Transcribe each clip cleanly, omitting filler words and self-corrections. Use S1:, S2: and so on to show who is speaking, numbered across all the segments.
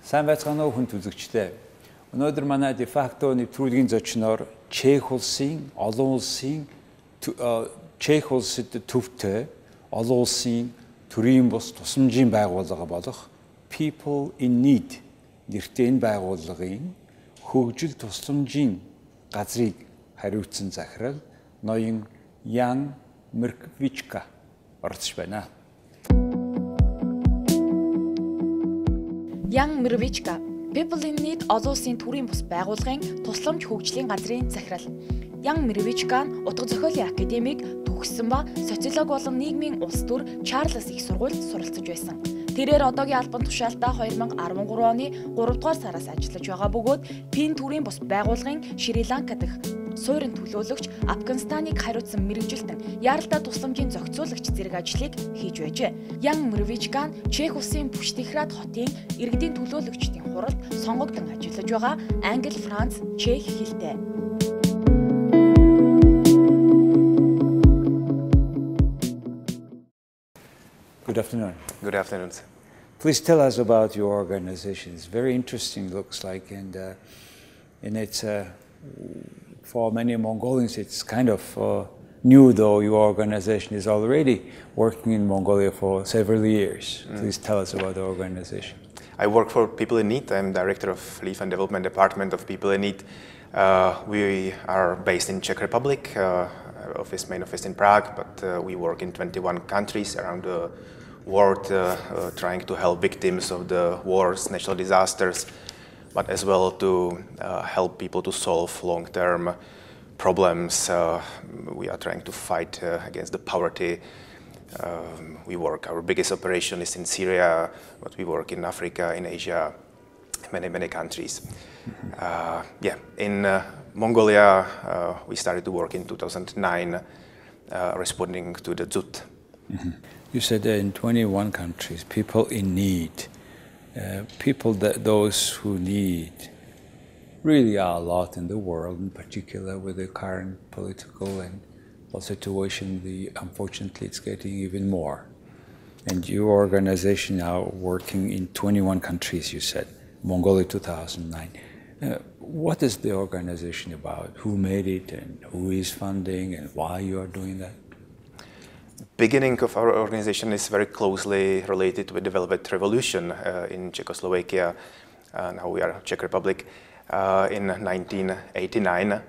S1: Сайн байцгаана уу хүн үзэгчдээ. Өнөөдөр манай Defacto нэвтрүүлгийн зочноор Чех улсын, олон улсын Чех улсад төвтэй олон улсын төрийн бус тусламжийн байгууллага болох People in Need нэртэй энэ байгууллагын хөгжил тусламжийн газрыг хариуцсан захирал ноён Mrkvička оролцож байна.
S2: Mrkvička, People in Need олон улсын төрийн бус байгууллагын тусламж хөгжлийн газрын захирал. Mrkvička нь утга зохиолын академиг төгссөн ба социолог болон нийгмийн улс төр Чарльз их сургуульд суралцж байсан. Тэрээр одоогийн албан тушаалтаа 2013 оны 3 дугаар сараас ажиллаж байгаа бөгөөд Пин төрийн бус байгууллагын Шри-Ланка дахь суурин төлөөлөгч Афганистаныг хариуцсан мэргэжилтэн Ярилцсан тусламжийн зохицуулагч зэрэг ажлыг хийж байжээ. Mrkvička нь Чех улсын Бүштихрад хотын иргэдийн төлөөлөгчдийн хуралд сонгогдсон ажиллаж байгаа англи, франц, чех хэлтэй.
S1: Good afternoon.
S3: Good afternoon.
S1: Please tell us about your organization. It's very interesting, looks like, and it's for many Mongolians, it's kind of new, though your organization is already working in Mongolia for several years. Please tell us about the organization.
S3: I work for People in Need. I'm director of Relief and Development Department of People in Need. We are based in Czech Republic, main office in Prague, but we work in 21 countries around the world, trying to help victims of the wars, natural disasters, but as well to help people to solve long-term problems. We are trying to fight against the poverty. Our biggest operation is in Syria, but we work in Africa, in Asia, many countries. In Mongolia, we started to work in 2009, responding to the zud.
S1: You said that in 21 countries, people in need, those who need, really are a lot in the world, in particular with the current political and situation. Unfortunately, it's getting even more. And your organization now working in 21 countries, you said, Mongolia 2009. What is the organization about? Who made it and who is funding and why you are doing that?
S3: Beginning of our organization is very closely related with the Velvet Revolution in Czechoslovakia. Now we are Czech Republic. In 1989,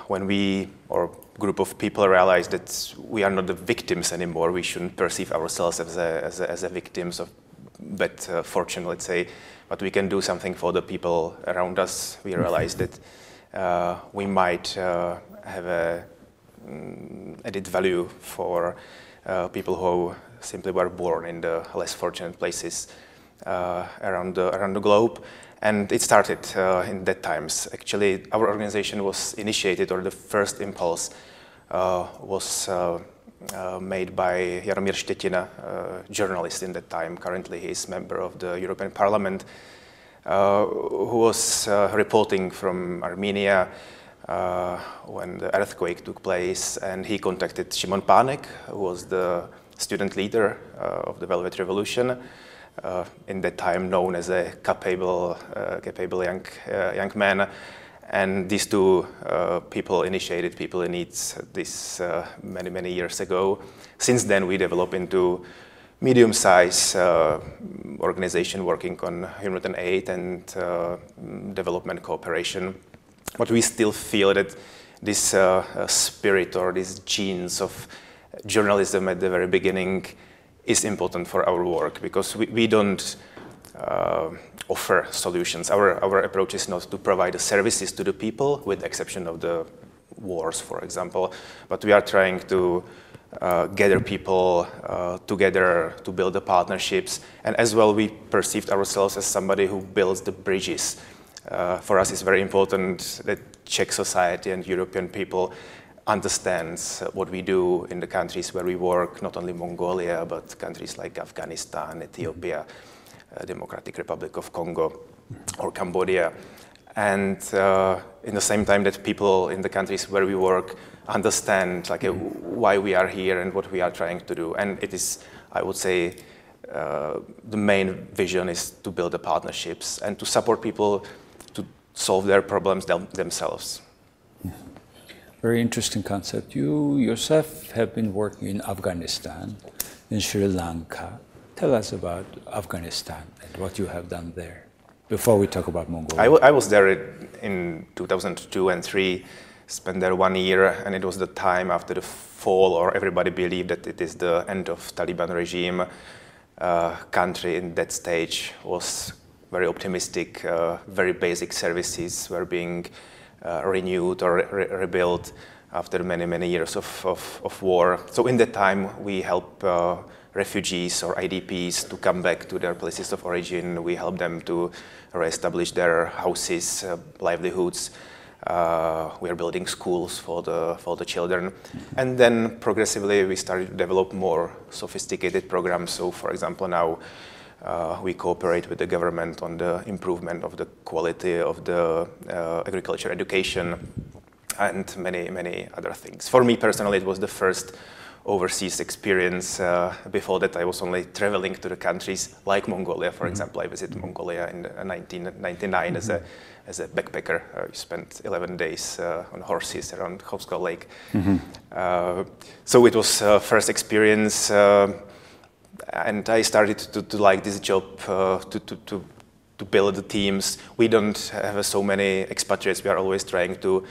S3: when we, or group of people, realized that we are not the victims anymore, we shouldn't perceive ourselves as a victims of bad fortune, let's say, but we can do something for the people around us. We realized that we might have a added value for people who simply were born in the less fortunate places around the globe. And it started in that times. Actually, our organization was initiated, or the first impulse was made by Jaromír Štětina, a journalist in that time. Currently, he is member of the European Parliament, who was reporting from Armenia when the earthquake took place, and he contacted Šimon Pánek, who was the student leader of the Velvet Revolution, in that time known as a capable young man. And these two people initiated People in Need this many years ago. Since then, we developed into medium-sized organization working on humanitarian aid and development cooperation. But we still feel that this spirit or these genes of journalism at the very beginning is important for our work, because we don't offer solutions. Our approach is not to provide the services to the people, with the exception of the wars, for example, but we are trying to gather people together to build the partnerships. And as well, we perceived ourselves as somebody who builds the bridges. For us, it's very important that Czech society and European people understands what we do in the countries where we work, not only Mongolia, but countries like Afghanistan, Ethiopia, Democratic Republic of Congo, or Cambodia. And in the same time that people in the countries where we work understand why we are here and what we are trying to do. And it is, I would say, the main vision is to build the partnerships and to support people to solve their problems themselves.
S1: Very interesting concept. You yourself have been working in Afghanistan, in Sri Lanka. Tell us about Afghanistan and what you have done there before we talk about Mongolia.
S3: I was there in 2002 and 2003, spent there 1 year, and it was the time after the fall, or everybody believed that it is the end of Taliban regime. Country in that stage was very optimistic, very basic services were being renewed or rebuilt after many years of war. So in that time we help refugees or IDPs to come back to their places of origin. We help them to reestablish their houses, livelihoods. We are building schools for the children, and then progressively we started to develop more sophisticated programs. So, for example, now we cooperate with the government on the improvement of the quality of the agriculture education and many other things. For me personally, it was the first overseas experience. Before that, I was only traveling to the countries like Mongolia. For example, I visited Mongolia in 1999 as a backpacker. I spent 11 days on horses around Chhovsgal Lake. So it was first experience, and I started to like this job, to build the teams. We don't have so many expatriates. We are always trying to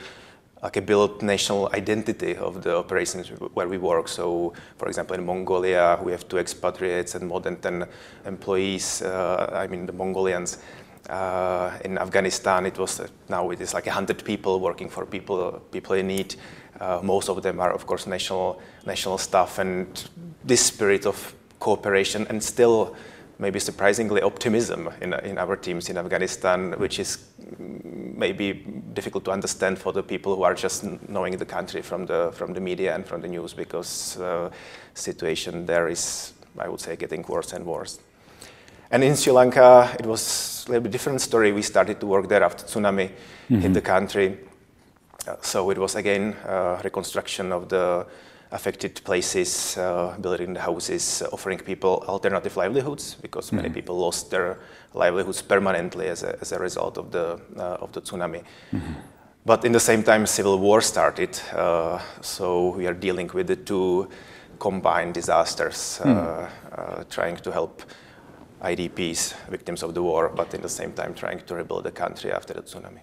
S3: build national identity of the operations where we work. So, for example, in Mongolia, we have 2 expatriates and more than 10 employees. I mean, the Mongolians. In Afghanistan, now it is like 100 people working for people in need. Most of them are, of course, national staff, and this spirit of cooperation and still maybe surprisingly optimism in our teams in Afghanistan, which is maybe difficult to understand for the people who are just knowing the country from the media and from the news, because situation there is, I would say, getting worse and worse. And in Sri Lanka, it was a little bit different story. We started to work there after tsunami hit the country. So it was again reconstruction of the affected places, building the houses, offering people alternative livelihoods, because many people lost their livelihoods permanently as a result of the tsunami. But in the same time, civil war started, so we are dealing with the 2 combined disasters, trying to help IDPs, victims of the war, but in the same time trying to rebuild the country after the tsunami.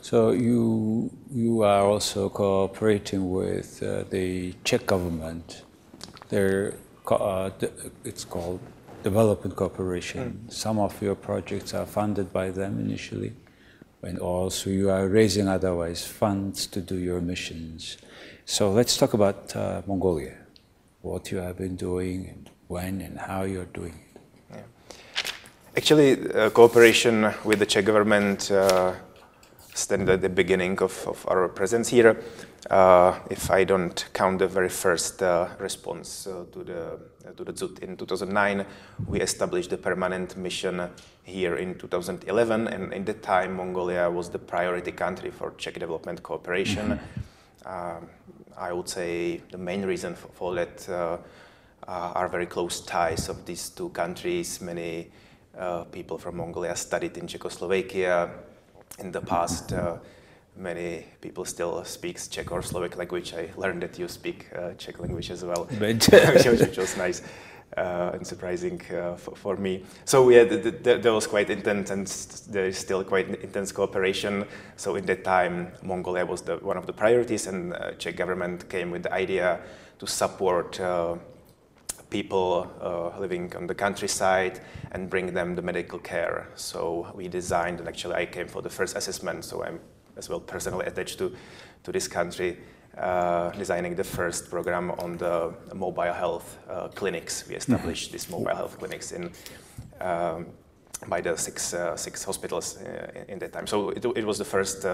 S1: So you are also cooperating with the Czech government. It's called Development Cooperation. Some of your projects are funded by them initially, and also you are raising otherwise funds to do your missions. So let's talk about Mongolia, what you have been doing, and when and how you're doing it.
S3: Actually, cooperation with the Czech government started at the beginning of our presence here. If I don't count the very first response to the Zud in 2009, we established a permanent mission here in 2011, and in that time Mongolia was the priority country for Czech development cooperation. I would say the main reason for that are very close ties of these 2 countries. Many people from Mongolia studied in Czechoslovakia. In the past, many people still speak Czech or Slovak language. I learned that you speak Czech language as well, which was nice and surprising for me. So yeah, there was quite intense, and there is still quite intense cooperation. So in that time, Mongolia was one of the priorities, and Czech government came with the idea to support people living on the countryside and bring them the medical care. So we designed, and actually I came for the first assessment, so I'm as well personally attached to this country, designing the first program on the mobile health clinics. We established these mobile health clinics by the six hospitals in that time. So it was the first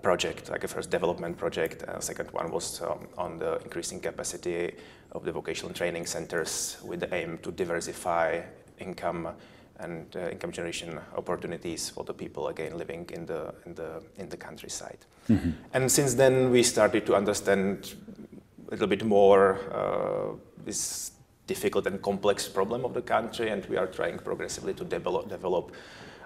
S3: project, like a first development project. Second one was on the increasing capacity of the vocational training centers with the aim to diversify income and income generation opportunities for the people again living in the countryside. And since then we started to understand a little bit more this difficult and complex problem of the country, and we are trying progressively to develop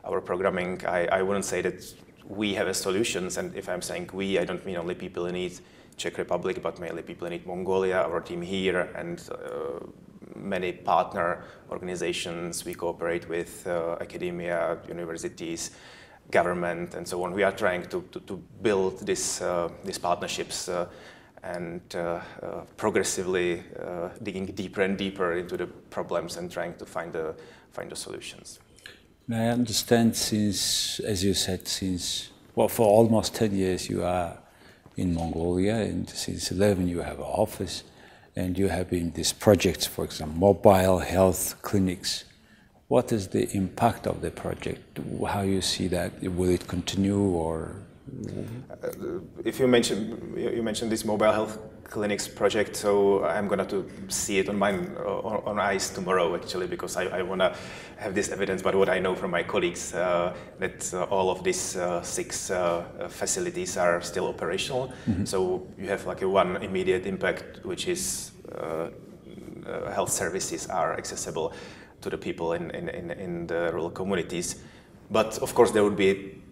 S3: our programming. I wouldn't say that we have a solutions, and if I'm saying we, I don't mean only people in East Czech Republic, but mainly people in Mongolia, our team here, and many partner organizations we cooperate with, academia, universities, government, and so on. We are trying to build these partnerships and progressively digging deeper and deeper into the problems and trying to find the solutions.
S1: I understand since, as you said, for almost 10 years you are in Mongolia, and since 11 you have an office, and you have in these projects, for example, mobile health clinics. What is the impact of the project? How you see that? Will it continue, or?
S3: If you mentioned this mobile health clinics project, so I'm going to see it on ice tomorrow, actually, because I want to have this evidence. But what I know from my colleagues, that all of these 6 facilities are still operational. Mm-hmm. So you have like one immediate impact, which is health services are accessible to the people in the rural communities. But of course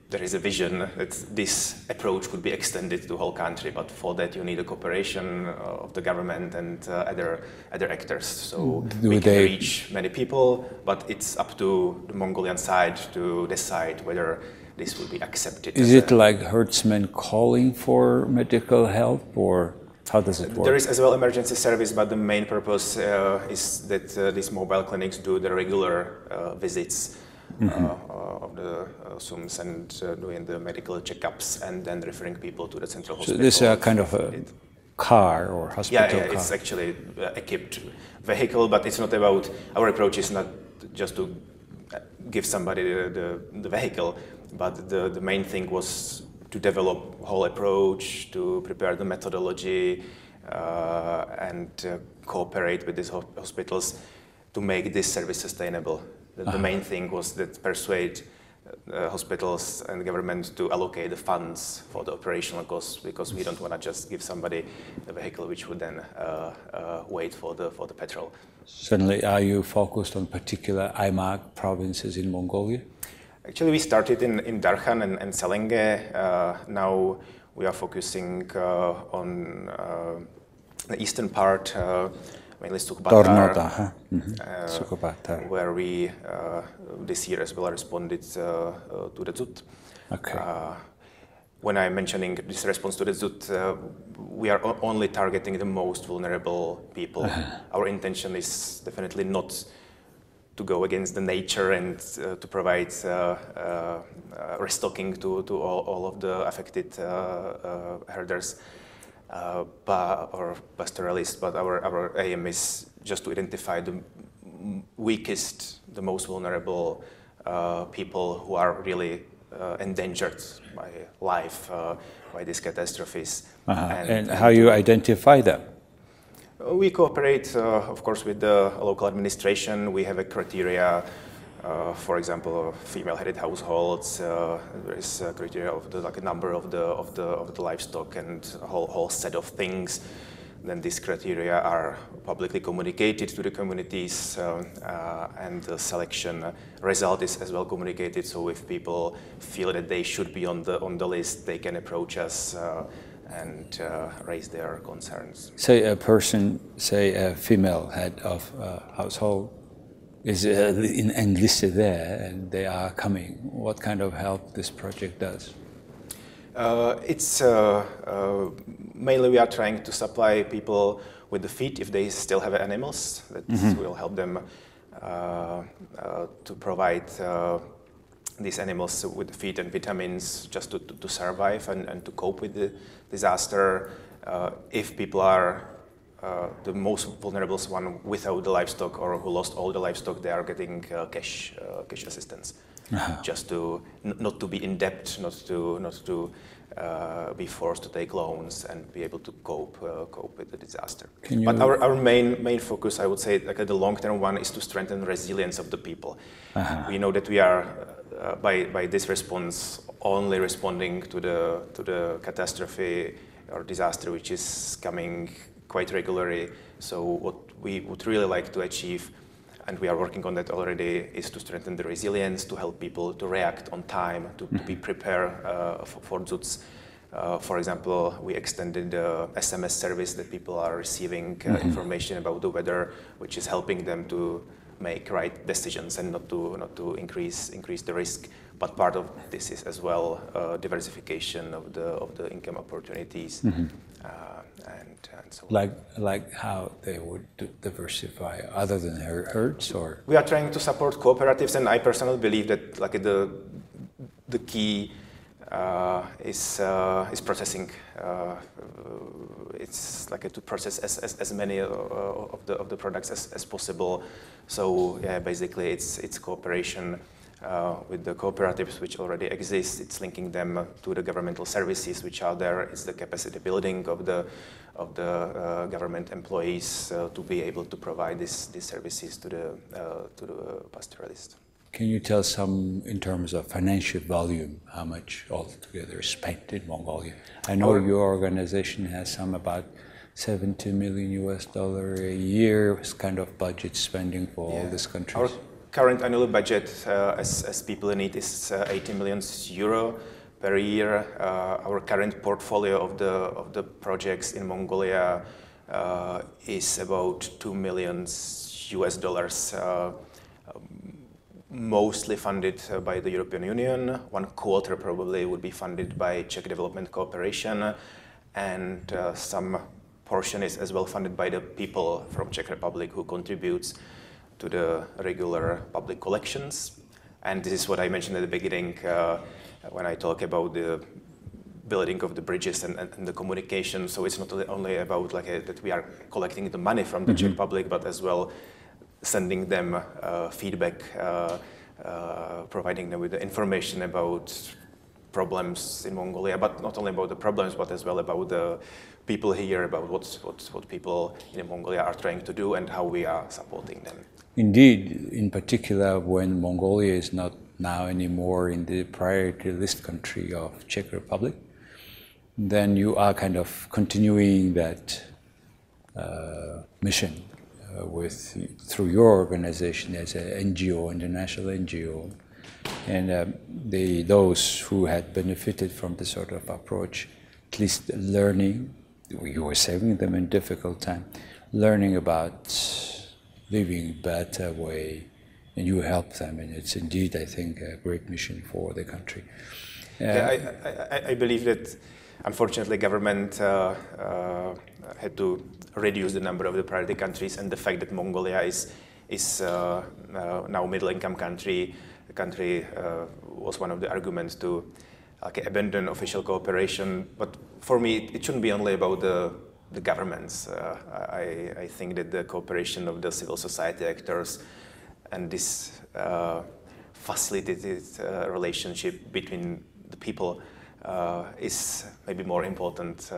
S3: there is a vision that this approach could be extended to the whole country, but for that you need a cooperation of the government and other actors. So we can reach many people, but it's up to the Mongolian side to decide whether this will be accepted.
S1: Is it like herdsmen calling for medical help, or how does it work?
S3: There is as well emergency service, but the main purpose is that these mobile clinics do the regular visits of the SUMs and doing the medical checkups and then referring people to the central hospital.
S1: So this is a kind of a car or hospital car?
S3: It's actually equipped vehicle, but it's not about, our approach is not just to give somebody the vehicle, but the main thing was to develop a whole approach, to prepare the methodology and cooperate with these hospitals to make this service sustainable. The main thing was that persuade hospitals and government to allocate the funds for the operational costs, because we don't want to just give somebody a vehicle which would then wait for the petrol.
S1: Certainly, are you focused on particular IMAG provinces in Mongolia?
S3: Actually, we started in Darkhan and Selenge. Now we are focusing on the eastern part, mainly Sukhbatar, where we this year as well responded to the Zud.
S1: Okay.
S3: When I'm mentioning this response to the Zud, we are only targeting the most vulnerable people. Our intention is definitely not to go against the nature and to provide restocking to all of the affected herders or pastoralists, but our aim is just to identify the weakest, the most vulnerable people who are really endangered by life by these catastrophes.
S1: And how you identify them?
S3: We cooperate, of course, with the local administration. We have a criteria, for example, female-headed households. There is a criteria of a number of the livestock and a whole set of things. Then these criteria are publicly communicated to the communities, and the selection result is as well communicated. So if people feel that they should be on the list, they can approach us and raise their concerns.
S1: Say a person, say a female head of a household is enlisted there and they are coming. What kind of help this project does?
S3: It's mainly we are trying to supply people with the feed if they still have animals. That will help them to provide these animals with feed and vitamins just to survive and to cope with the disaster. If people are the most vulnerable one without the livestock or who lost all the livestock, they are getting cash assistance, just to not to be in debt, not to be forced to take loans and be able to cope with the disaster. But our main focus, I would say, like the long-term one, is to strengthen the resilience of the people. We know that we are by this response only responding to the catastrophe or disaster which is coming quite regularly. So we would really like to achieve, and we are working on that already, is to strengthen the resilience, to help people to react on time, to be prepared for zuds. For example, we extended the SMS service that people are receiving information about the weather, which is helping them to make right decisions and not to increase the risk. But part of this is as well diversification of the income opportunities. And so
S1: like how they would diversify other than herds, or
S3: we are trying to support cooperatives, and I personally believe that like the key is processing. It's like to process as many of the products as possible. So yeah, basically it's cooperation with the cooperatives which already exist. It's linking them to the governmental services which are there. It's the capacity building of the government employees to be able to provide these services to the pastoralists.
S1: Can you tell some in terms of financial volume, how much altogether is spent in Mongolia? I know your organization has some about $70 million a year kind of budget spending for all these countries.
S3: Our current annual budget as People in Need is 80 million euro per year. Our current portfolio of the projects in Mongolia is about $2 million mostly funded by the European Union. 1/4 probably would be funded by Czech Development Cooperation, and some portion is as well funded by the people from Czech Republic who contributes to the regular public collections. And this is what I mentioned at the beginning when I talk about the building of the bridges and the communication. So it's not only about that we are collecting the money from the Czech Republic, but as well sending them feedback, providing them with the information about problems in Mongolia, but not only about the problems, but as well about the people here, about what people in Mongolia are trying to do and how we are supporting them.
S1: Indeed, in particular, when Mongolia is not now anymore in the priority list country of Czech Republic, then you are kind of continuing that mission through your organization as an NGO, international NGO, and those who had benefited from this sort of approach, at least learning, you were saving them in difficult time, learning about living a better way, and you help them, and it's indeed, I think, a great mission for the country.
S3: I believe that, unfortunately, government had to reduce the number of the priority countries, and the fact that Mongolia is now middle-income country was one of the arguments to abandon official cooperation. But for me, it shouldn't be only about the governments. I think that the cooperation of the civil society actors and this facilitated relationship between the people is maybe more important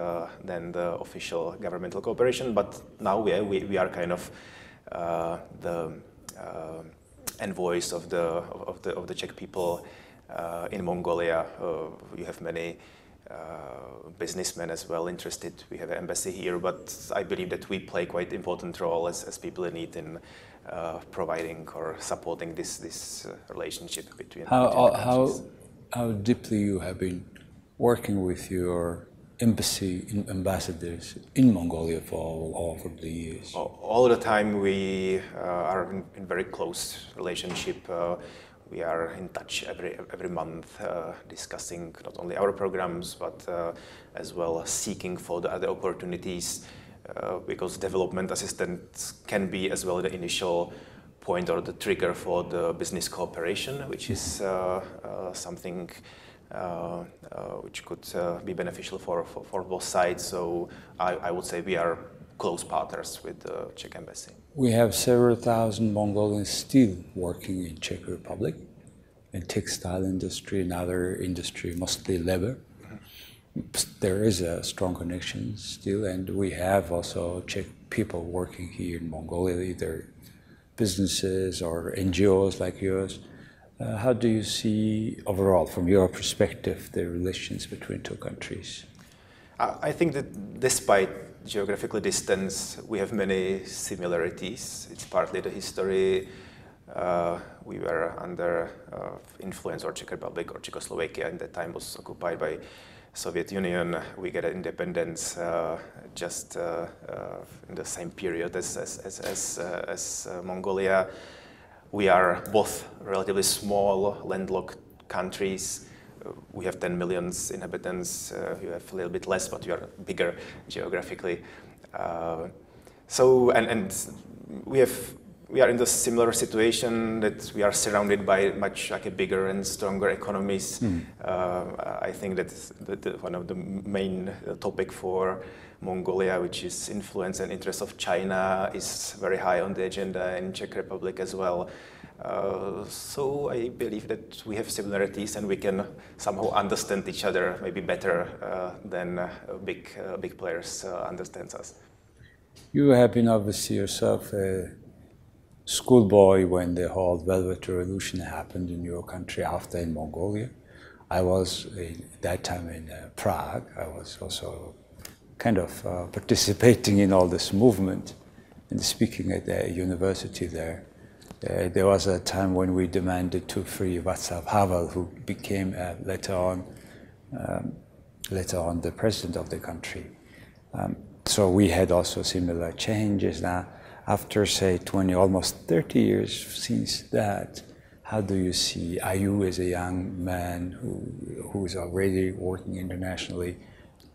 S3: than the official governmental cooperation. But now we are kind of the envoys of the Czech people in Mongolia. You have many businessmen as well interested. We have an embassy here, but I believe that we play quite important role as People in Need in providing or supporting this relationship between countries.
S1: How deeply you have been working with your ambassadors in Mongolia for all of the years?
S3: All the time we are in very close relationship. We are in touch every month, discussing not only our programs, but as well seeking for the other opportunities, because development assistance can be as well the initial point or the trigger for the business cooperation, which is something which could be beneficial for both sides. So I would say we are close partners with the Czech embassy.
S1: We have several thousand Mongolians still working in Czech Republic, in textile industry and other industry, mostly leather. There is a strong connection still, and we have also Czech people working here in Mongolia, either businesses or NGOs like yours. How do you see overall, from your perspective, the relations between two countries?
S3: I think that despite geographical distance, we have many similarities. It's partly the history. We were under influence of Czech Republic or Czechoslovakia, and that time was occupied by Soviet Union. We get independence just in the same period as Mongolia. We are both relatively small, landlocked countries. We have 10 million inhabitants. You have a little bit less, but you are bigger geographically. And we are in the similar situation that we are surrounded by much like a bigger and stronger economies. I think that one of the main topic for Mongolia, which is influence and interest of China, is very high on the agenda in Czech Republic as well. So I believe that we have similarities and we can somehow understand each other maybe better than big players understand us.
S1: You have been obviously yourself a schoolboy when the whole Velvet Revolution happened in your country, after in Mongolia. I was at that time in Prague. I was also kind of participating in all this movement and speaking at the university there. There was a time when we demanded to free Václav Havel, who became later on the president of the country. So we had also similar changes. Now, after say 20, almost 30 years since that, how do you see, are you as a young man who is already working internationally,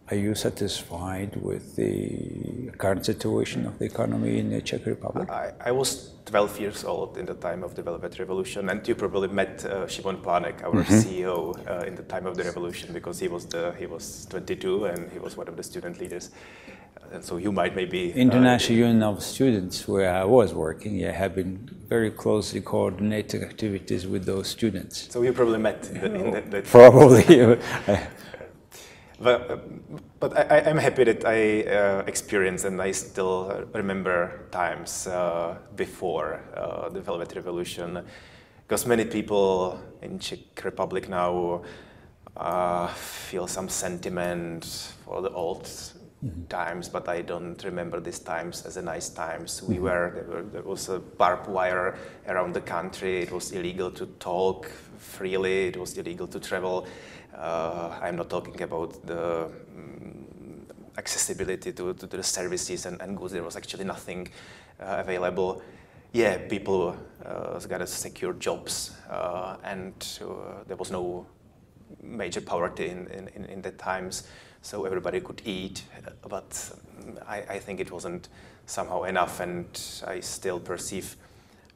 S1: are you satisfied with the current situation of the economy in the Czech Republic?
S3: I was 12 years old in the time of the Velvet Revolution, and you probably met Šimon Pánek, our CEO, in the time of the revolution, because he was 22 and he was one of the student leaders. And so you might maybe...
S1: International Union of Students, where I was working, have been very closely coordinating activities with those students.
S3: So you probably met in that...
S1: Probably.
S3: But I'm happy that I experienced and I still remember times before the Velvet Revolution, because many people in Czech Republic now feel some sentiment for the old times, but I don't remember these times as a nice times. There was a barbed wire around the country. It was illegal to talk freely. It was illegal to travel. I'm not talking about the accessibility to the services and goods. There was actually nothing available. Yeah, people got to secure jobs, and there was no major poverty in the times, so everybody could eat. But I think it wasn't somehow enough, and I still perceive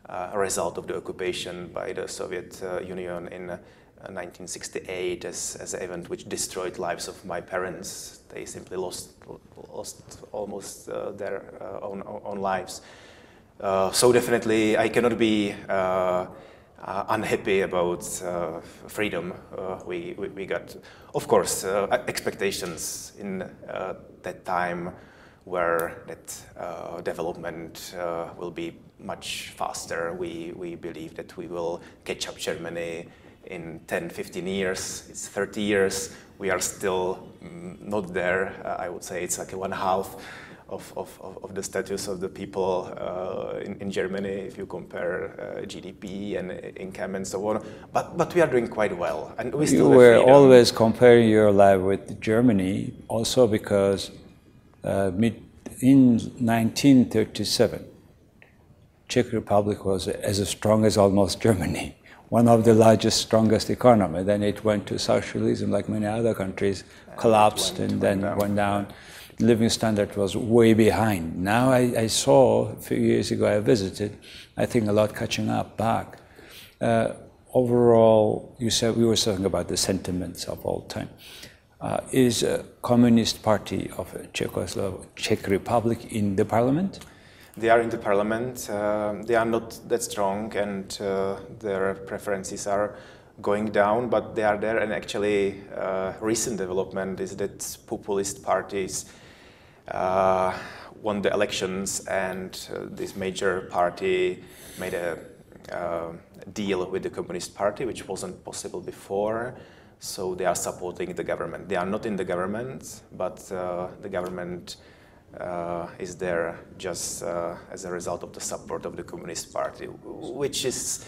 S3: a result of the occupation by the Soviet Union in 1968 as an event which destroyed lives of my parents. They simply lost almost their own lives. So definitely I cannot be unhappy about freedom we got. Of course, expectations in that time were that development will be much faster. We believe that we will catch up Germany in 10, 15 years. It's 30 years. We are still not there. I would say it's like 1/2 of the status of the people in Germany if you compare GDP and income and so on. But we are doing quite well. And we still
S1: You were
S3: freedom.
S1: always comparing your life with Germany, also because in 1937, Czech Republic was as strong as almost Germany, one of the largest, strongest economy. Then it went to socialism, like many other countries, collapsed and then went down. Living standard was way behind. Now I saw, a few years ago I visited, I think a lot catching up back. Overall, you said, we were talking about the sentiments of all time. Is a Communist Party of Czech Republic in the parliament?
S3: They are in the parliament. They are not that strong, and their preferences are going down, but they are there. And actually, recent development is that populist parties won the elections, and this major party made a deal with the Communist Party, which wasn't possible before. So they are supporting the government. They are not in the government, but the government is there just as a result of the support of the Communist Party, which is,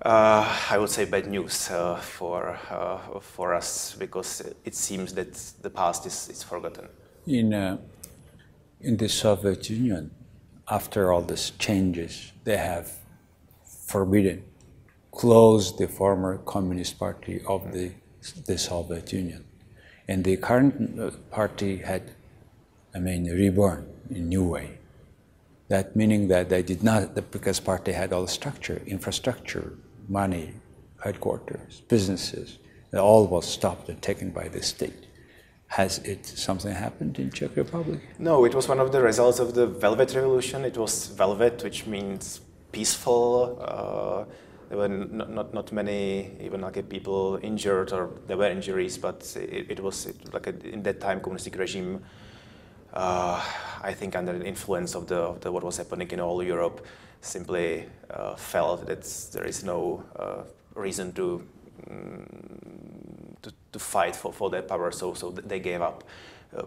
S3: I would say, bad news for us, because it seems that the past is forgotten.
S1: In the Soviet Union, after all these changes, they have closed the former Communist Party of the Soviet Union. And the current party had, reborn in a new way. That meaning that they did not, because party had all the structure, infrastructure, money, headquarters, businesses, it all was stopped and taken by the state. Has something happened in Czech Republic?
S3: No, it was one of the results of the Velvet Revolution. It was velvet, which means peaceful. There were not many even people injured, or there were injuries, but it was in that time communistic regime. I think under the influence of the what was happening in all Europe, simply felt that there is no reason to fight for their power, so they gave up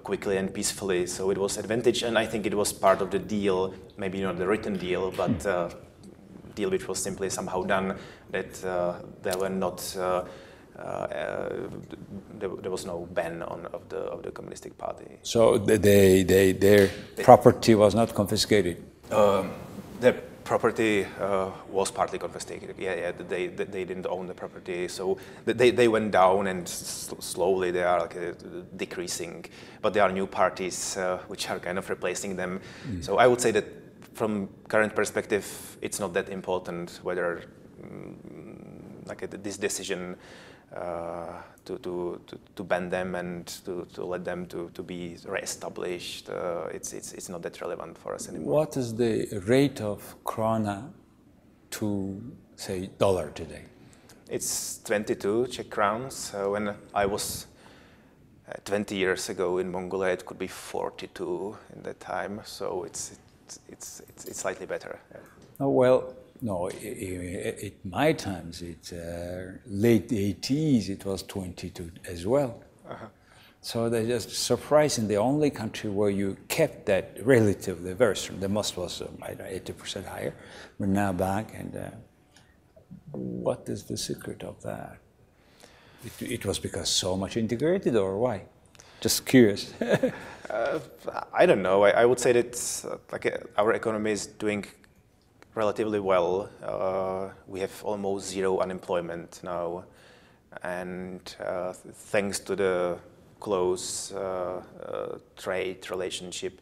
S3: quickly and peacefully. So it was advantage, and I think it was part of the deal, maybe not the written deal, but deal which was simply somehow done, that there were not there was no ban of the Communistic Party.
S1: So their property was not confiscated?
S3: Their property was partly confiscated. Yeah, they didn't own the property, so they went down, and slowly they are decreasing. But there are new parties which are kind of replacing them. So I would say that from current perspective, it's not that important whether this decision to ban them and to let them to be re-established, it's not that relevant for us anymore.
S1: What is the rate of krona to, say, dollar today?
S3: It's 22 Czech crowns. When I was 20 years ago in Mongolia, it could be 42 in that time. So it's slightly better. Yeah.
S1: Oh, well, no, at my times, it's late 80s, it was 22 as well. So they're just surprising. The only country where you kept that relatively very strong, the most was 80% higher. We're now back, and what is the secret of that? It was because so much integrated, or why? Just curious.
S3: I don't know. I would say that our economy is doing relatively well. We have almost zero unemployment now, and thanks to the close trade relationship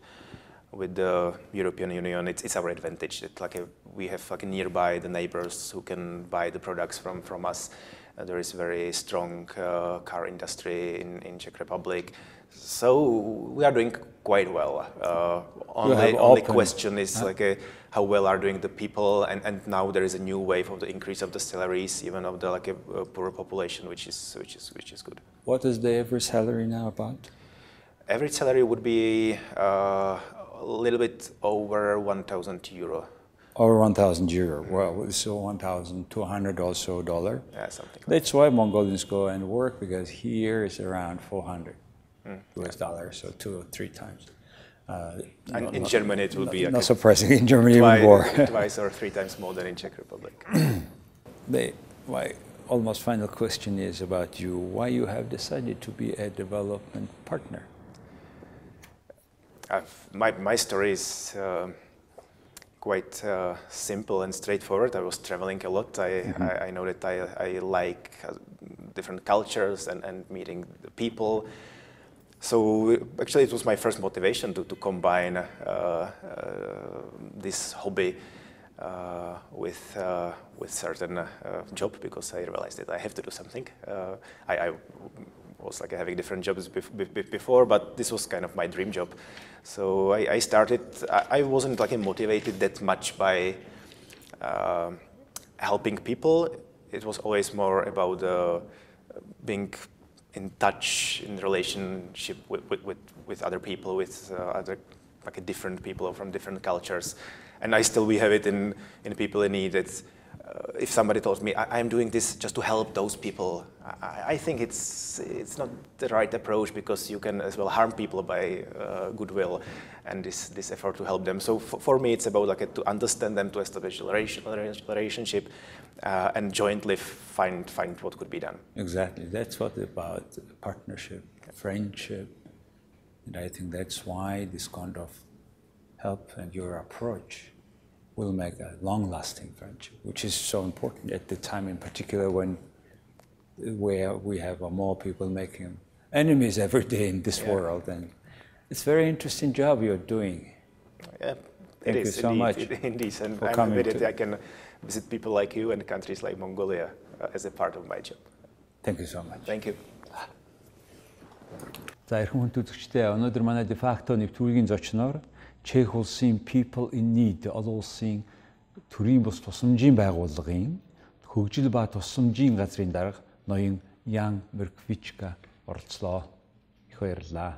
S3: with the European Union, it's our advantage that we have nearby the neighbors who can buy the products from us. There is very strong car industry in Czech Republic, so we are doing quite well. Only question is how well are doing the people, and now there is a new wave of the increase of the salaries, even of the poor population, which is good.
S1: What is the average salary now about?
S3: Average salary would be a little bit over 1,000 euro.
S1: Over 1,000 euro. Well, so 1,200 also dollar.
S3: Yeah, something.
S1: That's why Mongolians go and work, because here is around 400 US dollars, so 2 or 3 times.
S3: And in Germany, it will be
S1: not surprising. In Germany, even more.
S3: Twice or 3 times more than in Czech Republic.
S1: My almost final question is about you. Why you have decided to be a development partner?
S3: My story is quite simple and straightforward. I was traveling a lot. I know that I like different cultures and meeting the people. So actually it was my first motivation to combine this hobby with certain job, because I realized that I have to do something. I was having different jobs before, but this was kind of my dream job. So I started. I wasn't motivated that much by helping people. It was always more about being in touch, in relationship with other people, with other different people from different cultures. And we have it in people in need. That if somebody tells me I'm doing this just to help those people, I think it's not the right approach, because you can as well harm people by goodwill and this effort to help them. So for me, it's about like to understand them, to establish a relationship, and jointly find what could be done.
S1: Exactly, that's what about partnership, friendship, and I think that's why this kind of help and your approach will make a long-lasting friendship, which is so important at the time, in particular where we have more people making enemies every day in this world. And it's a very interesting job you're doing.
S3: Yeah,
S1: Thank you so much.
S3: Indeed, and I'm happy that I can visit people like you and countries like Mongolia as a part of my job.
S1: Thank you so much.
S3: Thank you.
S1: За эрхэм хүнд үзэгчдээ, өнөөдөр манай Defacto нэвтрүүлгийн зочноор Чех улсын People in Need олон улсын төрийн бус тусламжийн байгууллагын хөгжил ба тусламжийн газрын дарга ноён Mrkvička оролцлоо. Их баярлалаа.